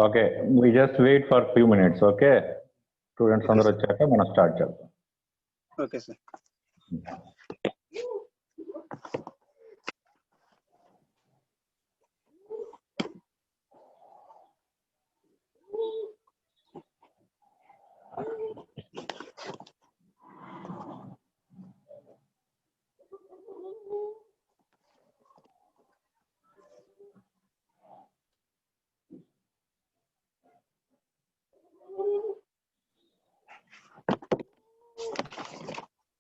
Okay, we just wait for few minutes. Okay, students Okay, అందరూ sir. వచ్చాక మనం start చేద్దాం. Okay, sir.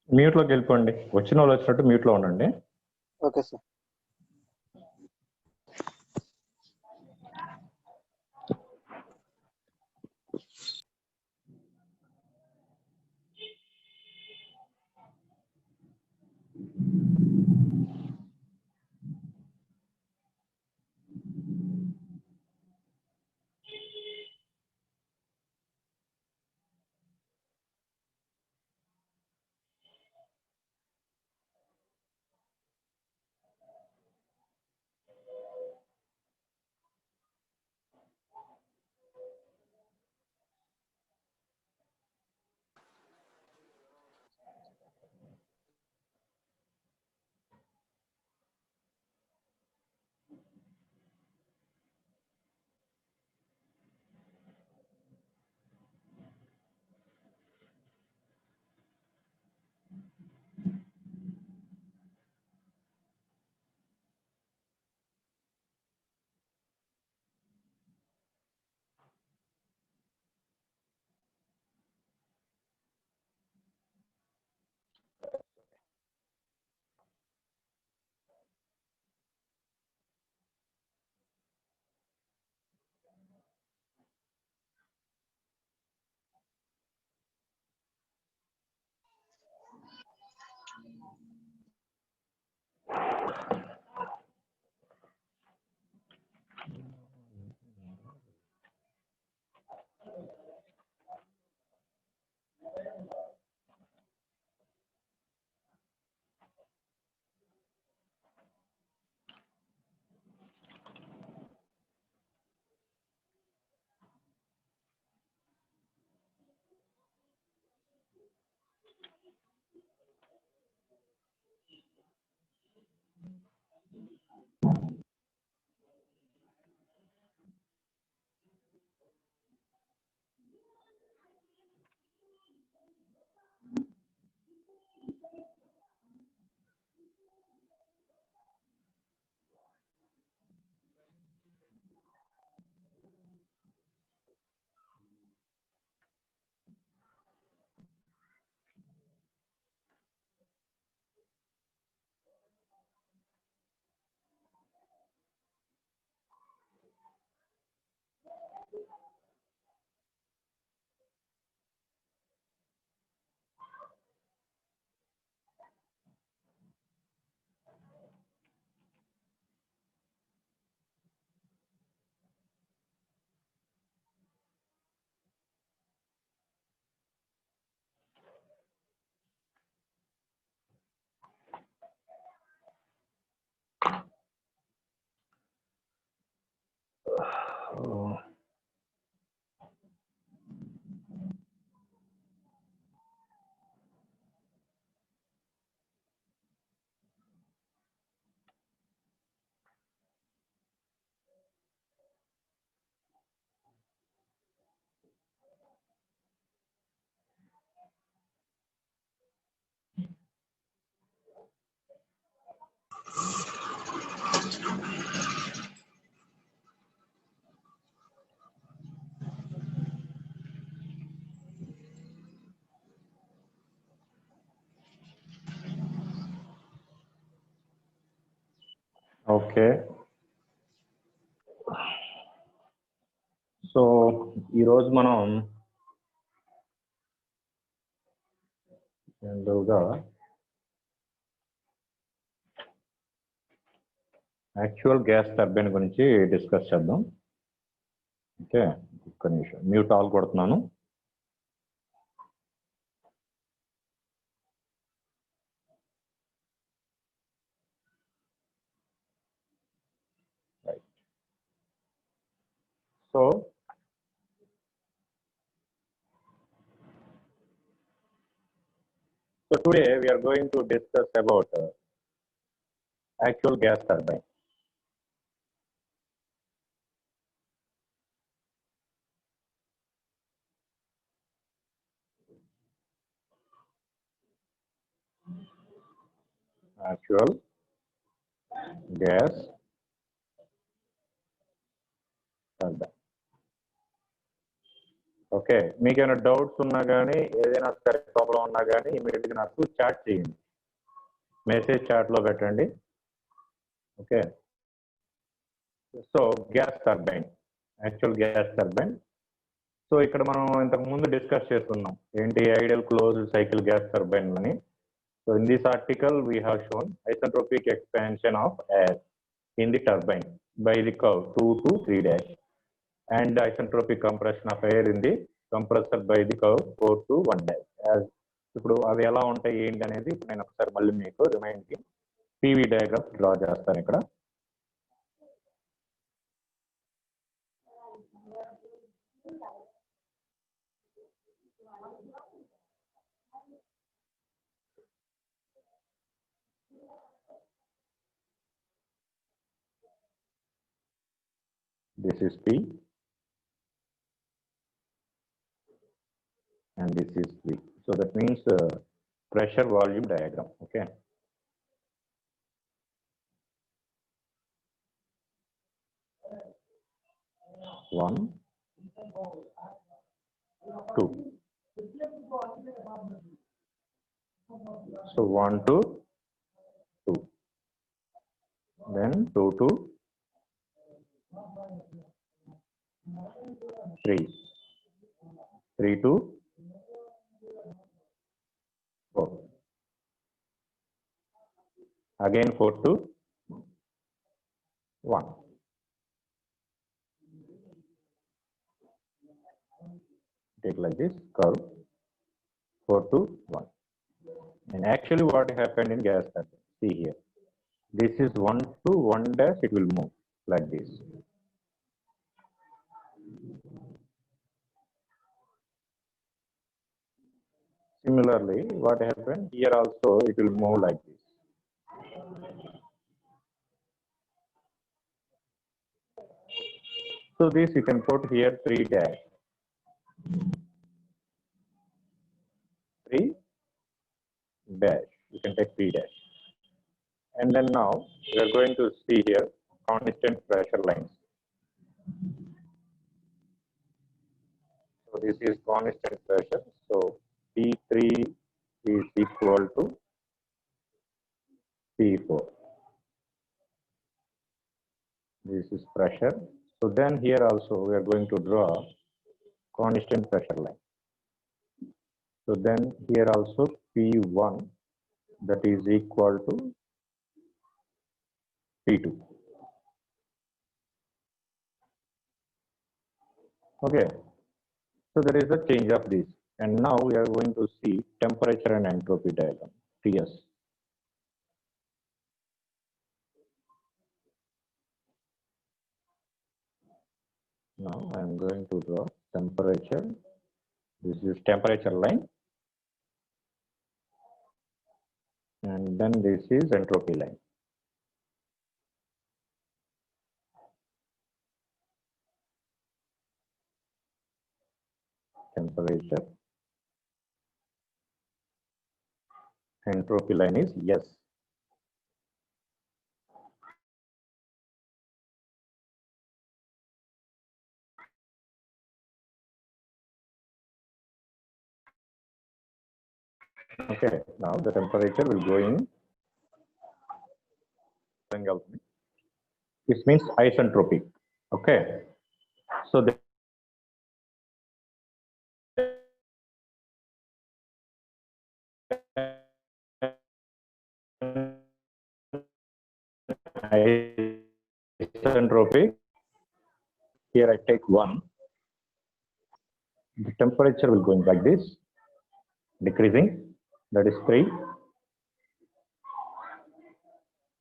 మ్యూట్ లోకి వెళ్ళిపోండి, వచ్చిన వాళ్ళు వచ్చినట్టు మ్యూట్ లో ఉండండి. Okay, sir. ఓకే, సో ఈరోజు మనం జనరల్గా యాక్చువల్ గ్యాస్ టర్బైన్ గురించి డిస్కస్ చేద్దాం. ఓకే, ఒక్క నిమిషం మ్యూట్ ఆల్ కొడుతున్నాను. So So today we are going to discuss about actual gas turbine. Actual gas turbine. Okay, మీకు ఏమైనా డౌట్స్ ఉన్నా కానీ ఏదైనా సరే ప్రాబ్లం ఉన్నా కానీ ఇమీడియట్గా నాకు చాట్ చేయండి, మెసేజ్ చాట్లో పెట్టండి. Okay, so gas turbine, actual gas turbine. So ఇక్కడ మనం ఇంతకు ముందు డిస్కస్ చేస్తున్నాం ఏంటి ideal closed cycle gas turbine అని. So in this article we have shown isentropic expansion of air in the turbine by the curve 2 to 3 dash and isentropic compression of air in the compressor by the curve 4 to 1 dash. As ఇప్పుడు అవి ఎలా ఉంటాయి ఏంటి అనేది ఇప్పుడు నేను ఒకసారి మళ్ళీ మీకు రిమైండ్ కి పీవీ డయాగ్రామ్ డ్రా చేస్తాను ఇక్కడ. This is P and this is V. So that means pressure volume diagram. Okay. One, two. So 1 to 2. Then 2 to 3. 3 to 4. Again 4 to 1. Take like this curve 4 to 1. And actually what happened in gas turbine, see here, this is 1 to 1 dash, it will move like this. Similarly, what happened here also, it will move like this. So this you can put here 3 dash. 3 dash, you can take 3 dash. And then now we are going to see here constant pressure lines. So this is constant pressure. So P3 is equal to P4. This is pressure. So then here also we are going to draw constant pressure line. So then here also P1, that is equal to P2. Okay, so there is a change of this, and now we are going to see temperature and entropy diagram, TS. Now I am going to draw temperature. This is temperature line, and then this is entropy line. Temperature, entropy line is yes. Okay, now the temperature will go in. This means isentropic. Okay, so the isentropic, here I take 1. The temperature will go in like this, decreasing, that is 3.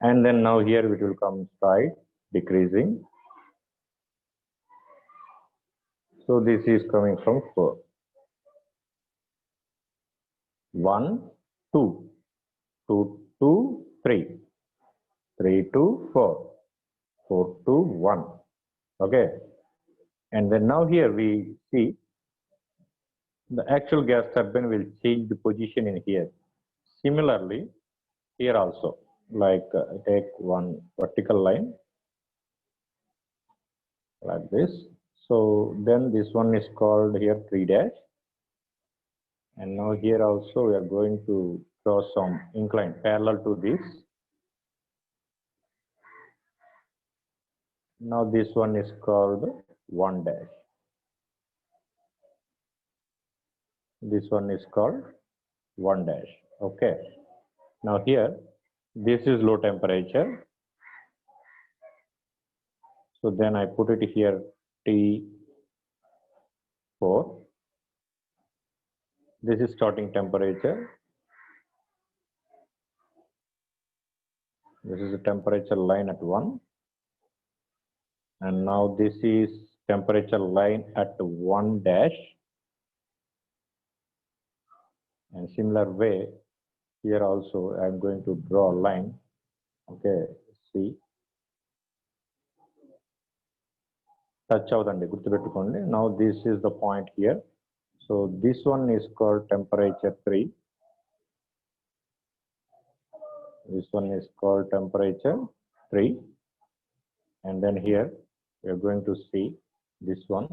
And then now here it will come straight, decreasing. So this is coming from 4. 1, 2, 2 to 3, 3 to 4, 4 to 1. Okay, and then now here we see the actual gas turbine will change the position in here. Similarly, here also, like take one vertical line like this. So then this one is called here 3 dash. And now here also we are going to draw some incline parallel to this. Now this one is called 1 dash. This one is called 1 dash. Okay. Now here, this is low temperature. So then I put it here T4. This is starting temperature. This is the temperature line at 1. And now this is temperature line at 1 dash. And similar way, here also I am going to draw a line. Okay, see. Touch out and guర్తుపెట్టుకోండి. Now this is the point here. So this one is called temperature 3. This one is called temperature 3. And then here we are going to see this one.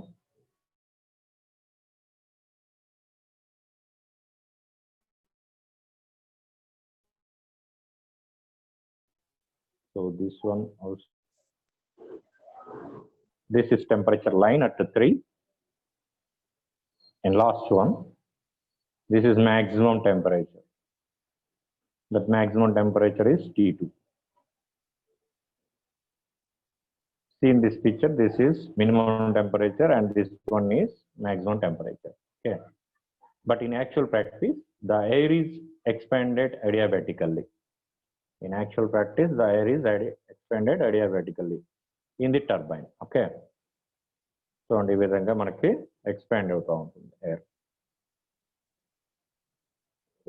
So this one also. This is temperature line at 3. And last one, this is maximum temperature. That maximum temperature is T2. See in this picture, this is minimum temperature and this one is maximum temperature. Okay. But in actual practice, the air is expanded adiabatically. In actual practice, the air is expanded adiabatically in the turbine. Okay. So on the vidhanga manaki expand out air.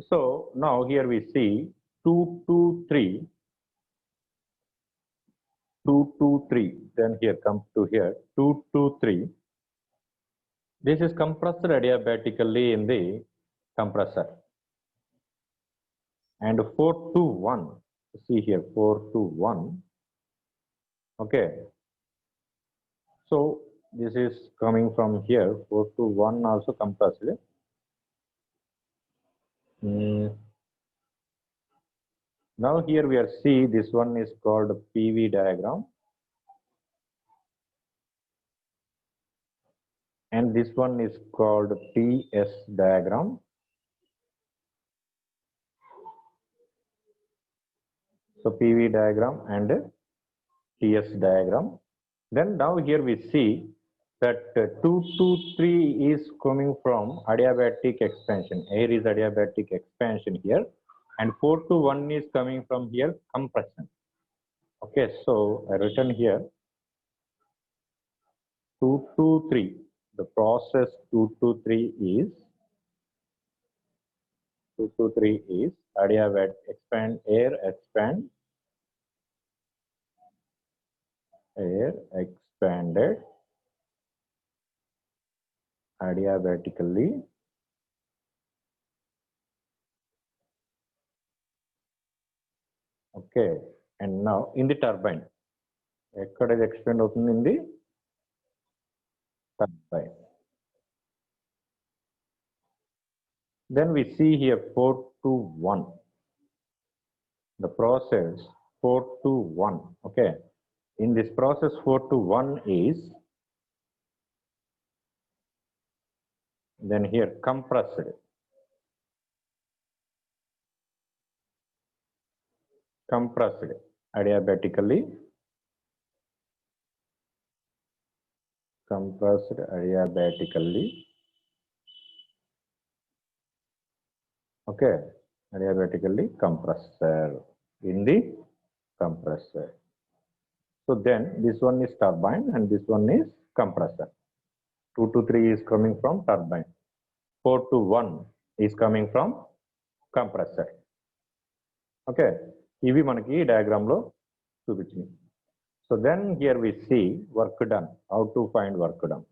So now here we see 2 to 3. 2 to 3. Then here come to here 2 to 3. This is compressed adiabatically in the compressor. And 4 to 1. See here 4 to 1. Okay. So this is coming from here 4 to 1 also compressed. Now here we are see this one is called PV diagram. And this one is called TS diagram. So PV diagram and TS diagram. Then now here we see that 2 to 3 is coming from adiabatic expansion. Air is adiabatic expansion here. And 4 to 1 is coming from here compression. Okay, so I written here 2 to 3. The process 2 to 3 is adiabatic expand, air expanded adiabatically okay. And now in the turbine, ekkada is expand avutundi in the turbine. Then we see here 4 to 1. The process 4 to 1. Okay. In this process 4 to 1 is then here compressed. Compressed adiabatically. Compressed adiabatically. Okay. Adiabatically compressor in the compressor. So then this one is turbine and this one is compressor. 2 to 3 is coming from turbine. 4 to 1 is coming from compressor. Okay, ఇవి మనకి diagram లో చూపించింది. So then here we see work done, how to find work done.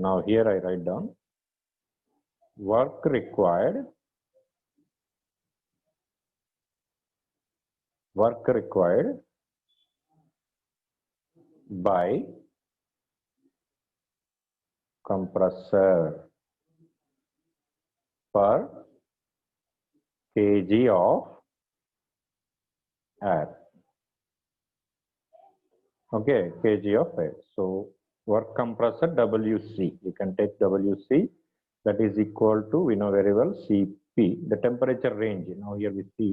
Now here I write down work required by compressor per kg of air. Okay, kg of air. So work compressor WC, you can take WC, that is equal to, we know very well, Cp, the temperature range. Now here we see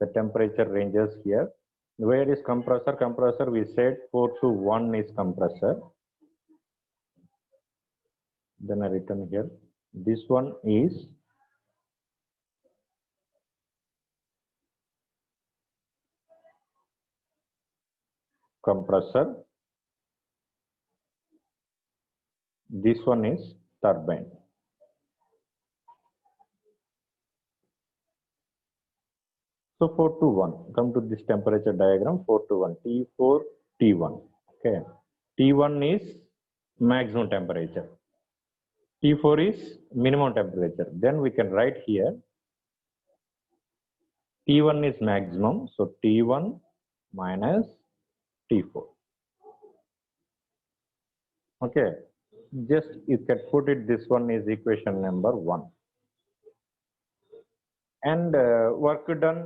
the temperature ranges here. Where is compressor? Compressor we said 4 to 1 is compressor. Then I written here, this one is compressor, this one is turbine. So 4 to 1, come to this temperature diagram, 4 to 1, T4, T1. Okay, T1 is maximum temperature, T4 is minimum temperature. Then we can write here, T1 is maximum, so T1 minus T4. Okay, just you can put it, this one is equation number 1. And work done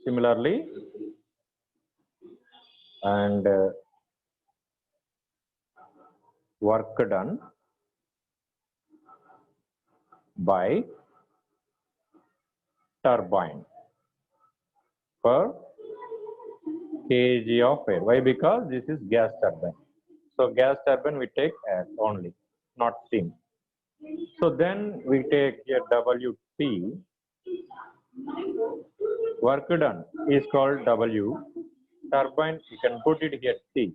similarly, and work done by turbine per kg of air. Why? Because this is gas turbine. So gas turbine we take air only, not steam. So then we take here WT, work done is called W, turbine you can put it here T.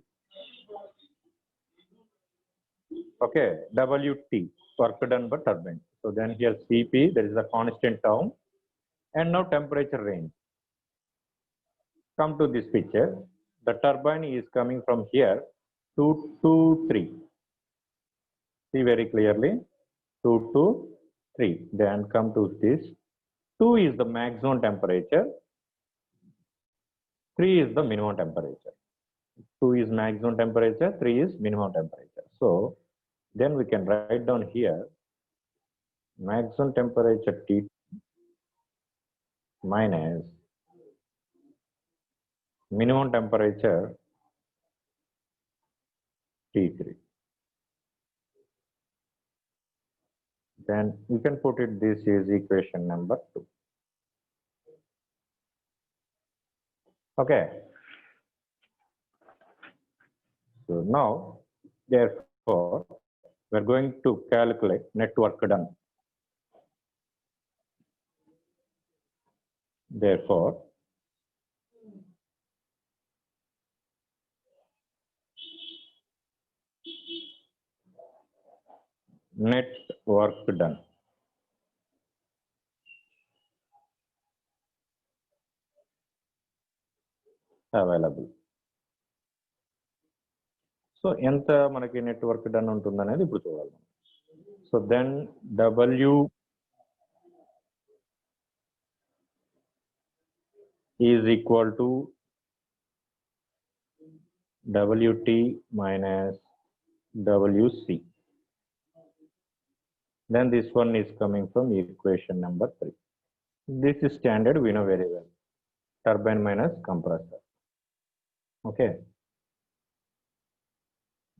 Okay, WT, work done by turbine. So then here Cp, there is a constant term. And now temperature range. Come to this picture, the turbine is coming from here 2 to 3. See very clearly, 2 to 3. Then come to this, 2 is the maximum temperature, 3 is the minimum temperature. 2 is maximum temperature, 3 is minimum temperature. So then we can write down here, maximum temperature T minus minimum temperature T3. Then you can put it, this is equation number 2. Okay. So now, therefore, we are going to calculate net work done. Therefore, net work done available. So ఎంత మనకి net work done ఉంటుంది అనేది ఇప్పుడు చూడాలి. So then W is equal to WT minus WC. Then this one is coming from equation number 3. This is standard, we know very well. Turbine minus compressor. Okay.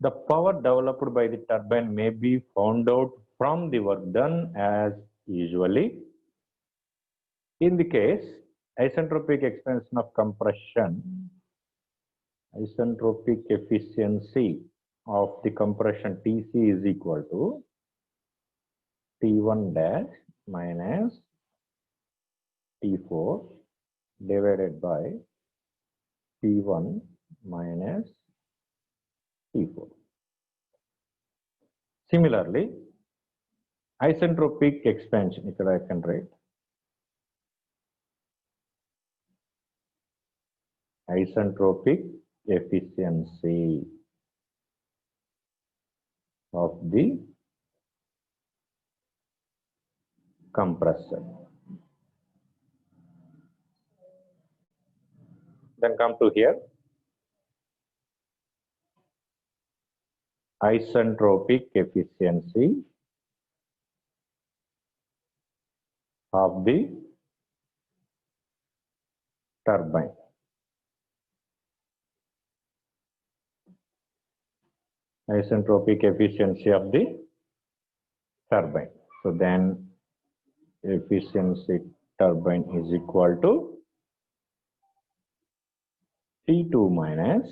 The power developed by the turbine may be found out from the work done as usually. In the case, isentropic expansion of compression, isentropic efficiency of the compression Tc is equal to T1 dash minus T4 divided by T1 minus T4. Similarly, isentropic expansion, here I can write isentropic efficiency of the compressor. Then come to here. Isentropic efficiency of the turbine. Isentropic efficiency of the turbine. So then efficiency turbine is equal to T2 minus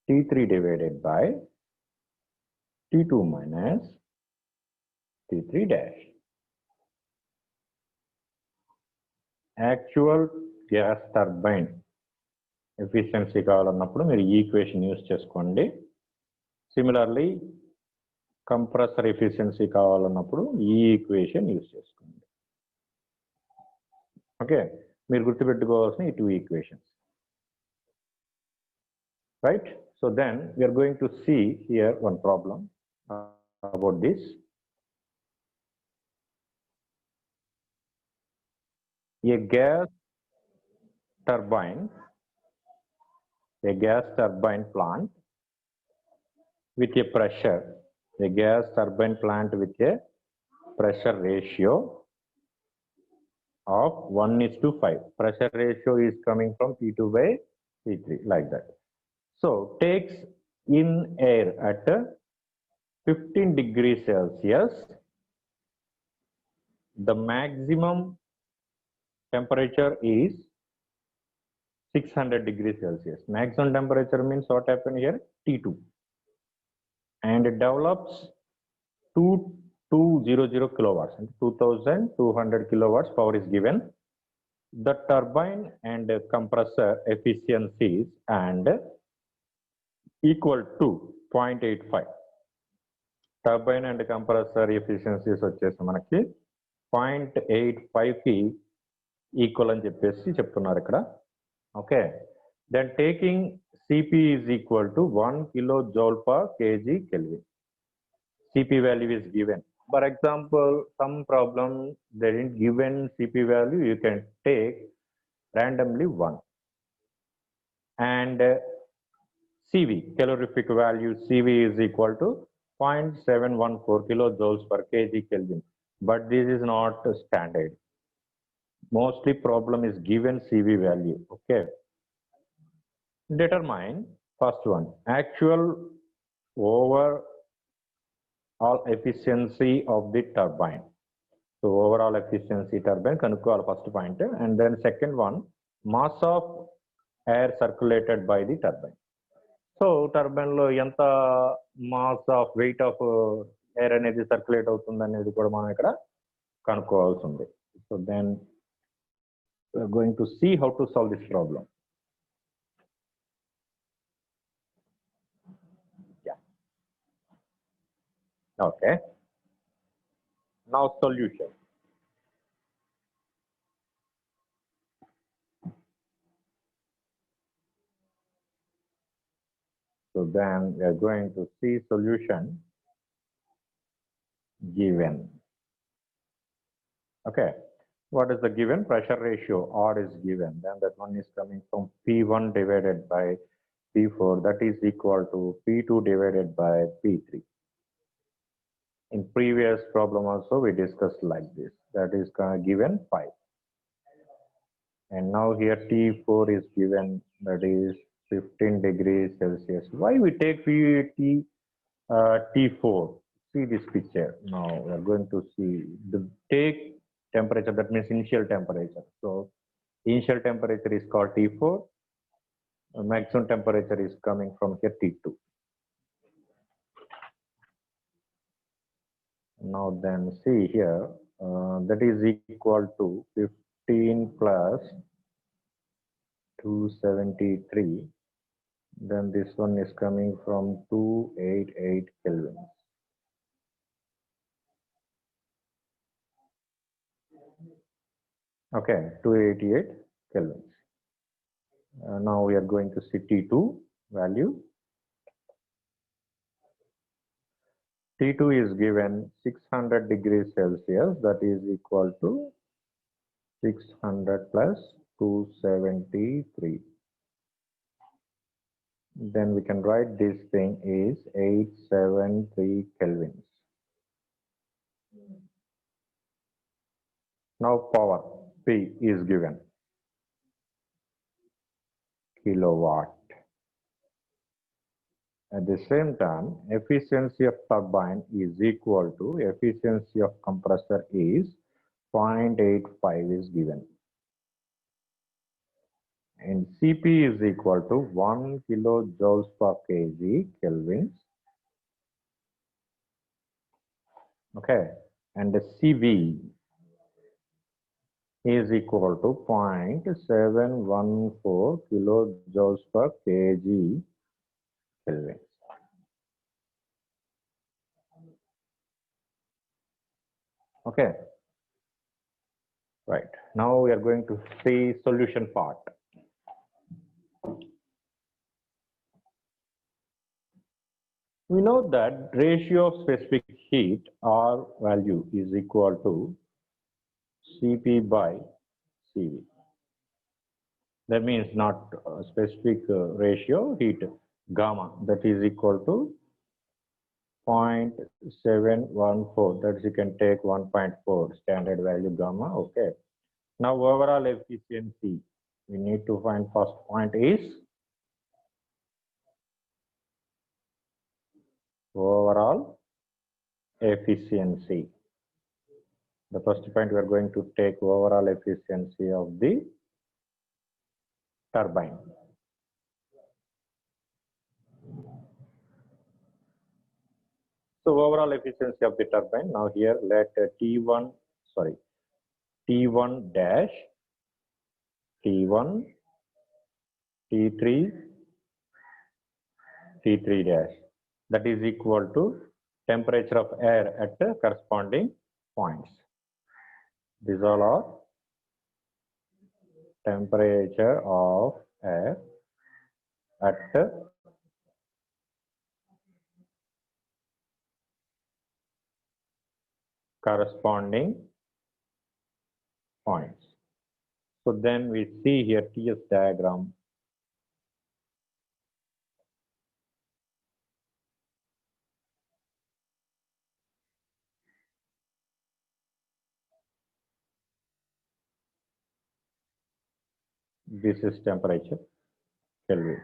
T3 divided by T2 minus T3 dash. Actual gas turbine efficiency కావాలన్నప్పుడు మీరు ఈ equation use చేసుకోండి. Similarly compressor efficiency కావాలన్నప్పుడు ఈ equation use చేసుకోండి. Okay, మీరు గుర్తుపెట్టుకోవాల్సిన ఈ 2 equations. Right, so then we are going to see here one problem about this. A gas turbine plant with a pressure, a gas turbine plant with a pressure ratio of 1:5. Pressure ratio is coming from P2 by P3, like that. So takes in air at 15 degrees Celsius. The maximum temperature is 600 degrees Celsius. Maximum temperature means what happened here? T2. And it develops 2200 kilowatts, and 2200 kilowatts power is given. The turbine and compressor efficiencies and equal to 0.85. Turbine and compressor efficiencies వచ్చేసి మనకి 0.85 కి equal అని చెప్పేసి చెప్తున్నారు ఇక్కడ. Okay, then taking Cp is equal to 1 kilojoule per kg Kelvin. Cp value is given. For example, some problem they didn't given Cp value, you can take randomly 1. And Cv, calorific value, Cv is equal to 0.714 kilojoules per kg Kelvin. But this is not standard. Mostly problem is given Cv value. Okay. Determine first one, actual overall efficiency of the turbine. So overall efficiency turbine kanukkowali first point, and then second one, mass of air circulated by the turbine. So turbine lo enta mass of weight of air anedi circulate avutundi anedi kuda manam ikkada kanukovalsi undi. So then we are going to see how to solve this problem. Okay, now solution. So then we are going to see solution given. Okay, what is the given? Pressure ratio R is given. Then that one is coming from P1 divided by P4, that is equal to P2 divided by P3. In previous problem also we discussed like this, that is given 5. And now here T4 is given, that is 15 degrees Celsius. Why we take T4? See this picture. Now we are going to see the take temperature, that means initial temperature. So initial temperature is called T4. Maximum temperature is coming from here T2. Now then see here, that is equal to 15 plus 273. Then this one is coming from 288 Kelvin. Okay, 288 Kelvin. Now we are going to see T2 value. T2 is given 600 degrees Celsius, that is equal to 600 plus 273. Then we can write this thing is 873 kelvins. Now power P is given kilowatt. At the same time, efficiency of turbine is equal to efficiency of compressor is 0.85 is given. And Cp is equal to 1 kilojoules per kg kelvins. Okay, and the Cv is equal to 0.714 kilojoules per kg kelvins. Okay, right. Now we are going to see solution part. We know that ratio of specific heat R value is equal to Cp by Cv. That means not a specific ratio heat gamma, that is equal to 0.714. That is, you can take 1.4 standard value gamma. Okay. Now overall efficiency, we need to find first point is overall efficiency. The first point we are going to take overall efficiency of the turbine. So overall efficiency of the turbine. Now here let T1 dash, T1, T3, T3 dash. That is equal to temperature of air at the corresponding points. These all are temperature of air at the corresponding points. So then we see here TS diagram. This is temperature, Kelvin.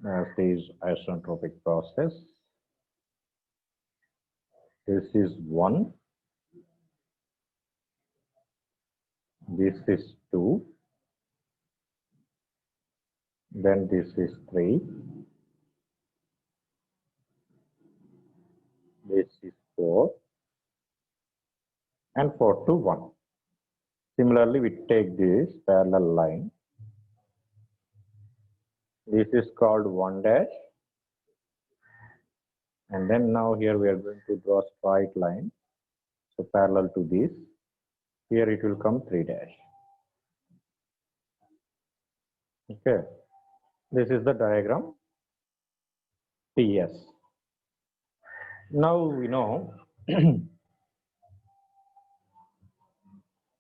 As is isentropic process. This is 1. This is 2. Then this is 3. This is 4. And 4 to 1. Similarly, we take this parallel line. This is called 1 dash. And then now here we are going to draw a straight line. So parallel to this. Here it will come 3 dash. Okay. This is the diagram TS. Now we know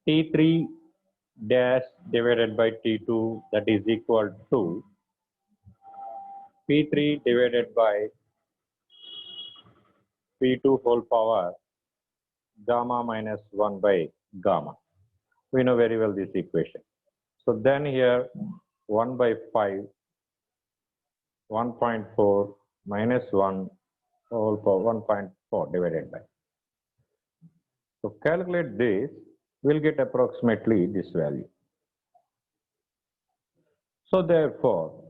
T3 dash divided by T2, that is equal to P3 divided by P2 whole power gamma minus 1 by gamma. We know very well this equation. So then here 1 by 5, 1.4 minus 1 whole power 1.4 divided by. So calculate this, we'll get approximately this value. So therefore,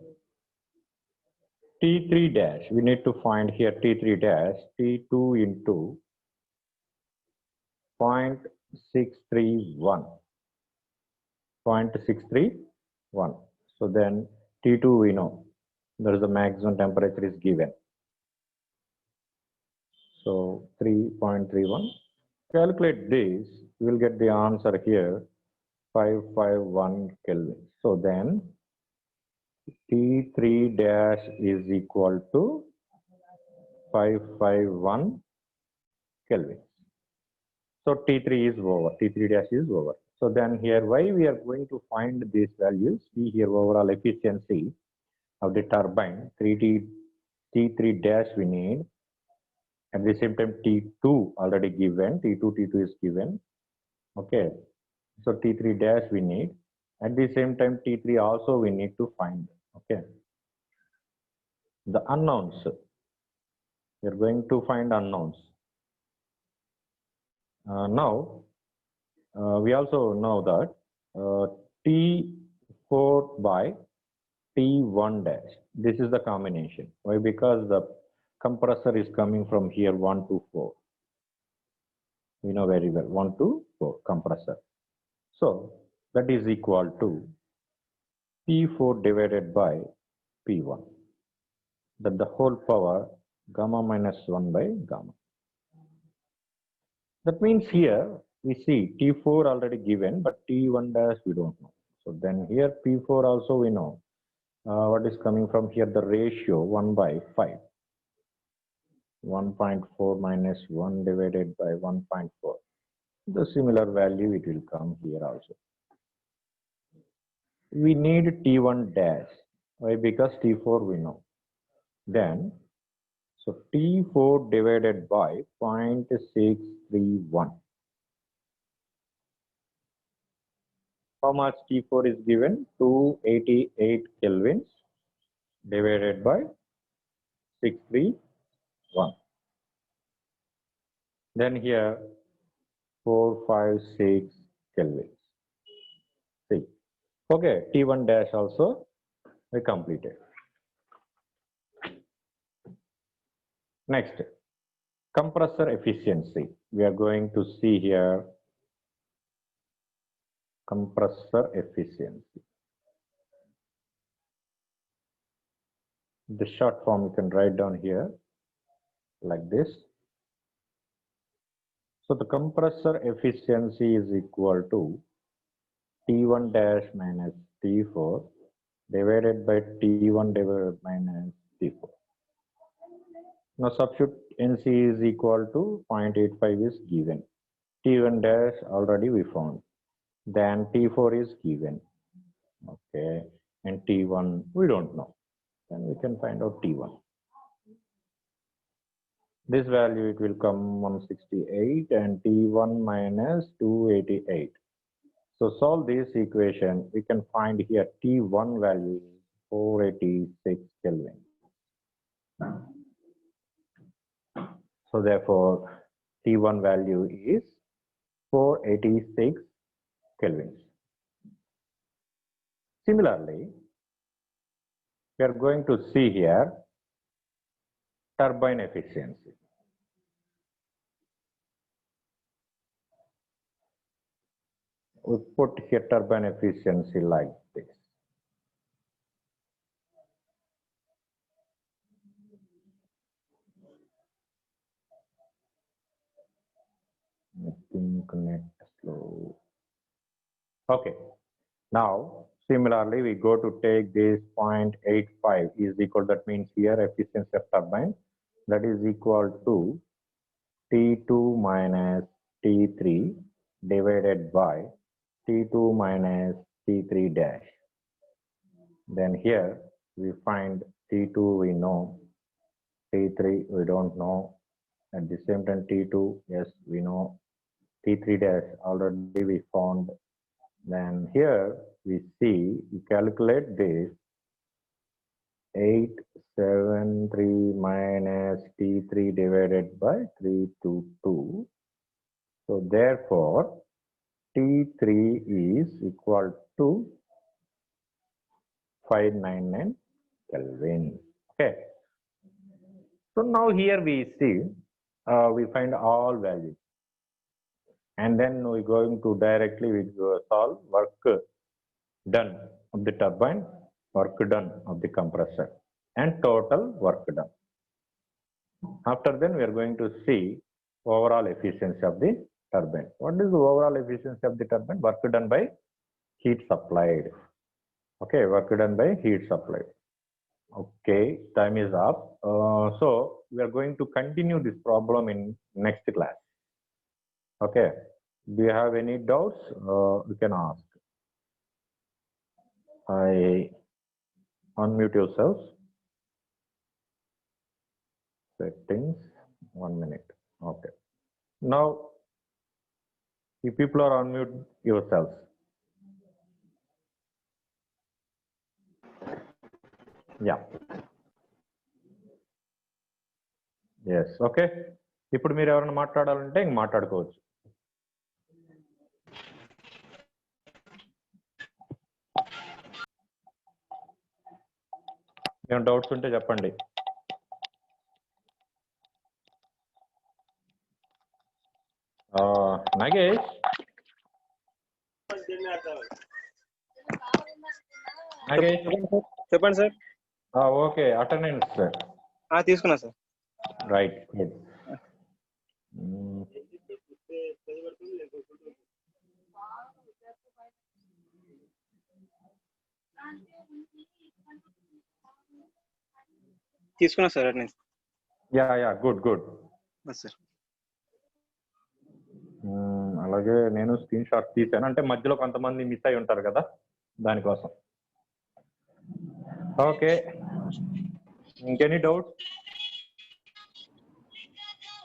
T3 dash, we need to find here T3 dash, T2 into 0.631. 0.631. So then T2 we know, there is a maximum temperature is given. So 3.31. Calculate this, you will get the answer here, 551 Kelvin. So then T3 dash is equal to 551 Kelvin. So T3 is over, T3 dash is over. So then here, why we are going to find these values? See here, overall efficiency of the turbine, T3 dash we need. At the same time, T2 already given, T2 is given. Okay, so T3 dash we need. At the same time, T3 also we need to find. Okay, the unknowns. We are going to find unknowns. Now, we also know that T4 by T1 dash. This is the combination. Why? Because the compressor is coming from here 1 to 4. We know very well 1 to 4 compressor. So that is equal to P4 divided by P1. That the whole power gamma minus 1 by gamma. That means here we see T4 already given, but T1 dash we don't know. So then here P4 also we know. What is coming from here? The ratio 1 by 5. 1.4 minus 1 divided by 1.4. The similar value it will come here also. We need T1 dash. Why? Because T4 we know. Then, so T4 divided by 0.631. How much T4 is given? 288 kelvins divided by 631. Then here 456 kelvins. See. Okay, T1 dash also we completed. Next, compressor efficiency. We are going to see here compressor efficiency. The short form you can write down here like this. So the compressor efficiency is equal to T1 dash minus T4 divided by T1 divided minus T4. Now substitute NC is equal to 0.85 is given. T1 dash already we found. Then T4 is given. Okay, and T1 we don't know. Then we can find out T1. This value it will come 168 and T1 minus 288. So solve this equation. We can find here T1 value is 486 Kelvin. So therefore T1 value is 486 kelvins. Similarly, we are going to see here turbine efficiency. We put here turbine efficiency like this. I think net slow. Okay. Now, similarly, we go to take this 0.85 is equal, that means here efficiency of turbine, that is equal to T2 minus T3 divided by T2 minus T3 dash. Then here we find T2 we know, T3 we don't know. At the same time T2, yes, we know. T3 dash already we found. Then here we see, we calculate this 873 minus T3 divided by 322. So therefore T3 is equal to 599 Kelvin. Okay. So now here we see, we find all values. And then we're going to directly solve work done of the turbine, work done of the compressor, and total work done. After then, we are going to see overall efficiency of the turbine. What is the overall efficiency of the turbine? Work done by heat supplied. Okay, work done by heat supplied. Okay, time is up. So we are going to continue this problem in next class. Okay, do you have any doubts? You can ask. I unmute yourselves. Settings, 1 minute. Okay. Now, you people are unmute yourselves. Yeah. Yes. Okay. ఇప్పుడు మీరు ఎవరైనా మాట్లాడాలంటే ఇంక మాట్లాడుకోవచ్చు. ఏమైనా doubts ఉంటే చెప్పండి. నాగేష్, నాగేష్ చెప్పండి సార్. ఓకే, అటెండెన్స్ సార్ తీసుకున్నా సార్. Right, good. తీసుకున్నా sir attendance. Yeah good good sir. అలాగే నేను స్క్రీన్ షాట్ తీసాను, అంటే మధ్యలో కొంతమంది మిస్ అయి ఉంటారు కదా, దానికోసం. Okay, ఇంకెనీ doubt?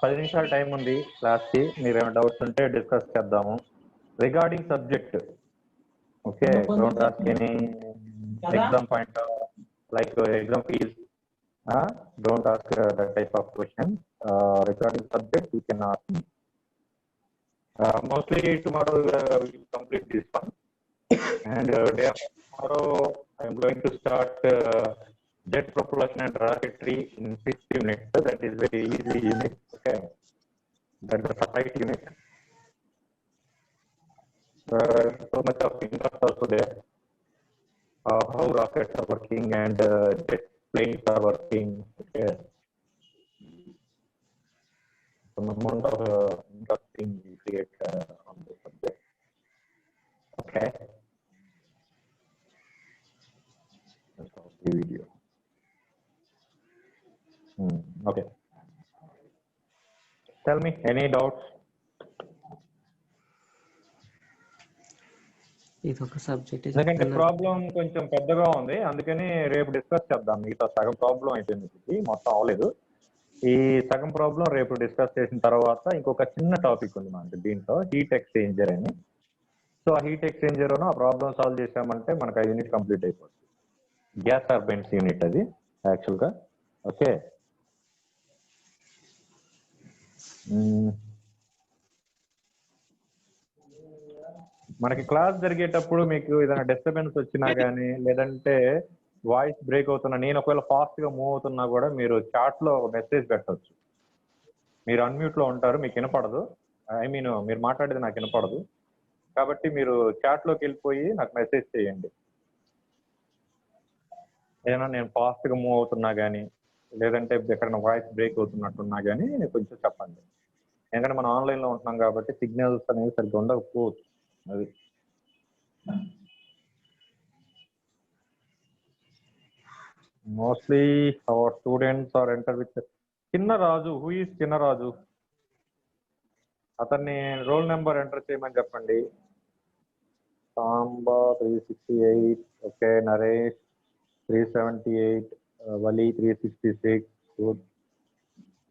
10 నిమిషాల టైం ఉంది క్లాస్కి. మీరు ఏమైనా డౌట్స్ ఉంటే డిస్కస్ చేద్దాము regarding subject. Okay, don't ask any exam point like exam fees. Don't ask that type of question. Regarding subject, you can ask me. Mostly tomorrow we will complete this one, and day after tomorrow I am going to start jet propulsion and rocketry in 6th unit. That is very easy unit. Okay, that is the satellite unit. So much of interest also there. How rockets are working and jet planes are working. Okay. Some amount of interesting we create on the subject. Okay. Let's stop the video. Okay. Tell me, any doubts? ఇదొక subject. ఎందుకంటే problem కొంచెం పెద్దగా ఉంది, అందుకని రేపు discuss చేద్దాం. మిగతా సగం ప్రాబ్లం అయిపోయింది, మొత్తం అవ్వలేదు. ఈ సగం ప్రాబ్లం రేపు డిస్కస్ చేసిన తర్వాత ఇంకొక చిన్న టాపిక్ ఉంది మనకి దీంట్లో, హీట్ ఎక్స్చేంజర్ అని. సో ఆ హీట్ ఎక్స్చేంజర్ ఆ ప్రాబ్లం సాల్వ్ చేసామంటే మనకు ఆ యూనిట్ కంప్లీట్ అయిపోతుంది. గ్యాస్ టర్బైన్స్ యూనిట్ అది యాక్చువల్గా. ఓకే, మనకి క్లాస్ జరిగేటప్పుడు మీకు ఏదైనా డిస్టర్బెన్స్ వచ్చినా కానీ, లేదంటే వాయిస్ బ్రేక్ అవుతున్నా, నేను ఒకవేళ ఫాస్ట్ గా మూవ్ అవుతున్నా కూడా మీరు చాట్ లో మెసేజ్ పెట్టవచ్చు. మీరు అన్మ్యూట్ లో ఉంటారు, మీకు వినపడదు. ఐ మీన్ మీరు మాట్లాడేది నాకు వినపడదు, కాబట్టి మీరు చాట్ లోకి వెళ్ళిపోయి నాకు మెసేజ్ చేయండి. ఏదైనా నేను ఫాస్ట్ గా మూవ్ అవుతున్నా కానీ, లేదంటే ఎక్కడైనా వాయిస్ బ్రేక్ అవుతున్నట్టున్నా కానీ కొంచెం చెప్పండి. ఎందుకంటే మనం ఆన్లైన్ లో ఉంటున్నాం కాబట్టి సిగ్నల్స్ అనేవి సరిగ్గా ఉండకపోవచ్చు. అది mostly our students are enter with Chinnaraju. Who is Chinnaraju? అతన్ని రోల్ నెంబర్ ఎంటర్ చేయమని చెప్పండి. Samba 368. Okay, Naresh 378, Vali 366. Good.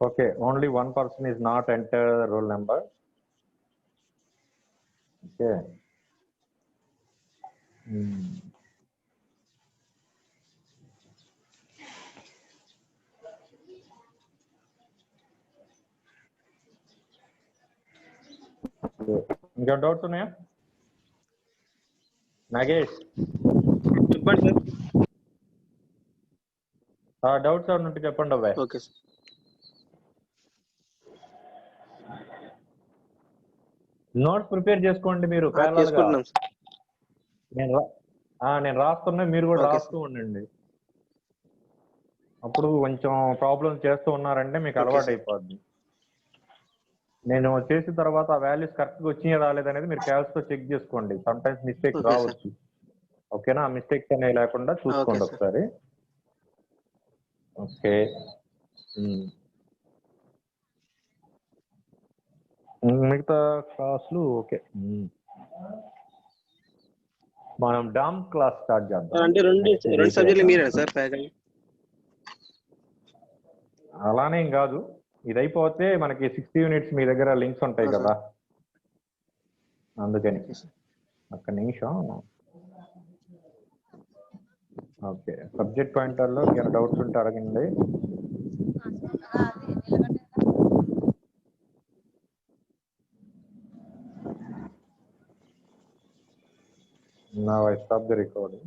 Okay, only one person is not enter the roll number. Okay. ఇంకా డౌట్స్ ఉన్నాయా నాగేష్? చెప్పండి సార్. డౌట్స్ ఏమైనా ఉంటే చెప్పండి అబ్బాయి. Okay sir. నోట్స్ ప్రిపేర్ చేసుకోండి మీరు. నేను రాస్తున్నా, మీరు కూడా రాస్తూ ఉండండి. అప్పుడు కొంచెం ప్రాబ్లమ్ చేస్తూ ఉన్నారంటే మీకు Okay, అలవాటు sir. అయిపోద్ది. నేను చేసిన తర్వాత ఆ వాల్యూస్ కరెక్ట్గా వచ్చినాయా రాలేదనేది మీరు క్యాల్స్తో చెక్ చేసుకోండి. Some times mistakes Okay, sir. రావచ్చు. ఓకేనా? ఆ మిస్టేక్స్ అనేవి లేకుండా Okay, చూసుకోండి sir. ఒకసారి. ఓకే. మిగతా క్లాసులు ఓకే. మనం డామ్ క్లాస్ స్టార్ట్ చేద్దాం. అంటే రెండు సబ్జెక్టులు మీరేనా సార్ ఫ్యాకల్టీ? అలానే ఏం కాదు, ఇది అయిపోతే మనకి 60 యూనిట్స్ మీ దగ్గర లింక్స్ ఉంటాయి అవును, కదా, అందుకని. Okay, sir. ఒక్క నిమిషం. ఓకే, సబ్జెక్ట్ పాయింటర్లో ఏమైనా డౌట్స్ ఉంటే అడగండి. Now I stop the recording.